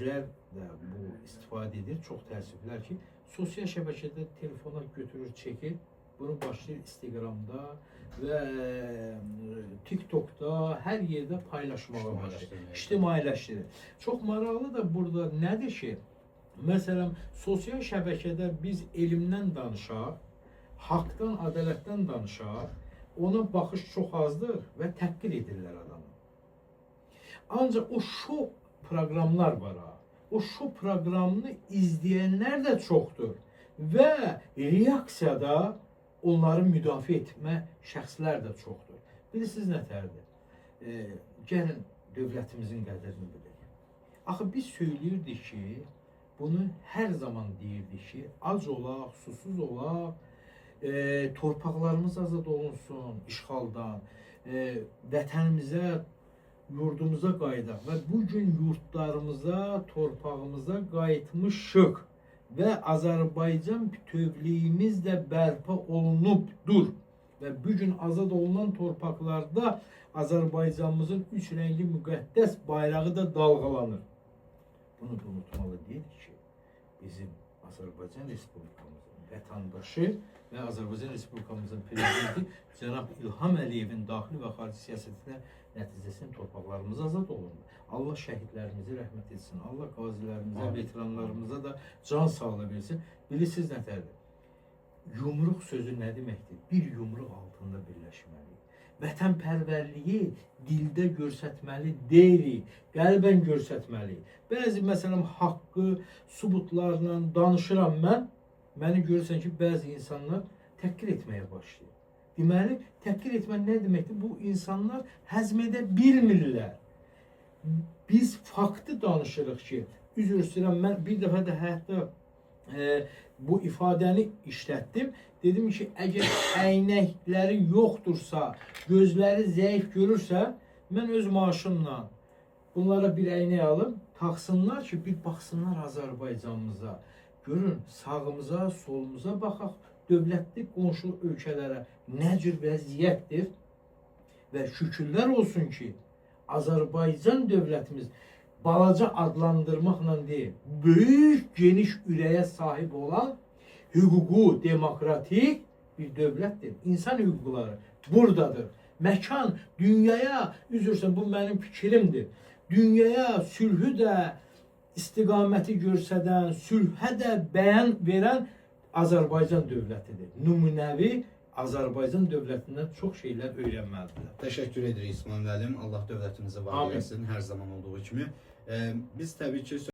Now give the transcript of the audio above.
gənclər də bu istifadə edir. Çox təəssüflər ki, sosial şəbəkədə telefona götürür, çəkir. Bunu başlayır Instagramda və TikTokda, hər yerdə paylaşmağa başlayır. İctimailəşdirir. Çox maraqlı da burada nədir ki, məsələn, sosial şəbəkədə biz elmdən danışaq, haqdan, ədalətdən danışaq, ona baxış çox azdır və təhqir edirlər adamı. Ancaq o şou proqramlar var ha. O şou proqramını izləyənlər də çoxdur və reaksiyada onları müdafiə etmə şəxslər də çoxdur. Bilirsiniz nətərdir? Gəlin dövlətimizin qədrini bilək. Axı biz söyləyirdik ki, bunu hər zaman deyirdik ki, ac olaq, susuz olaq, torpaqlarımız azad olunsun işğaldan, vətənimizə, yurdumuza qayıdaq və bugün yurtlarımıza, torpağımıza qayıtmışıq və Azərbaycan bütövlüyümüz də bərpa olunubdur və bugün azad olunan torpaqlarda Azərbaycanımızın üç rəngli müqəddəs bayrağı da dalğalanır. Bunu da unutmalı deyil ki, bizim Azərbaycan Respublikamızın vətəndaşı və Azərbaycan Respublikamızın prezidenti Cənab İlham Əliyevin daxili və xarici siyasətinə nəticəsində torpaqlarımız azad olundu. Allah şəhidlərimizi rəhmət etsin. Allah qazilərimizə, veteranlarımıza da can sağlığı versin. Bilirsiniz nətərdir? Yumruq sözü nə deməkdir? Bir yumruq altında birləşməliyik. Vətənpərvərliyi dildə göstərməli deyilik, qəlbən göstərməliyik. Bəzi məsələn haqqı, sübutlarla danışıram mən, məni görürsən ki, bəzi insanlar təhqir etməyə başlayır. Deməli, təhqir etmək nə deməkdir? Bu insanlar həzm edə bilmirlər. Biz faktı danışırıq ki, üzr istəyirəm, mən bir dəfə də hətta bu ifadəni işlətdim. Dedim ki, əgər əynəkləri yoxdursa, gözləri zəif görürsə, mən öz maaşımla bunlara bir əynək alım, taxsınlar ki, bir baxsınlar Azərbaycanımıza. Görün, sağımıza, solumuza baxaq, dövlətli qonşu ölkələrə nə cür vəziyyətdir və şükürlər olsun ki, Azərbaycan dövlətimiz balaca adlandırmaqla deyil, böyük geniş ürəyə sahib olan hüququ, demokratik bir dövlətdir. İnsan hüquqları buradadır. Məkan, dünyaya, üzrsən bu mənim fikrimdir. Dünyaya sülhü də istiqaməti göstərən, sülhə də bəyan verən Azərbaycan dövlətidir. Nümunəvi Azərbaycan dövlətindən çox şeylər öyrənməlidirlər. Təşəkkür edirik İsmail müəllim. Allah dövlətimizi var eləsin hər zaman olduğu kimi. Biz təbii ki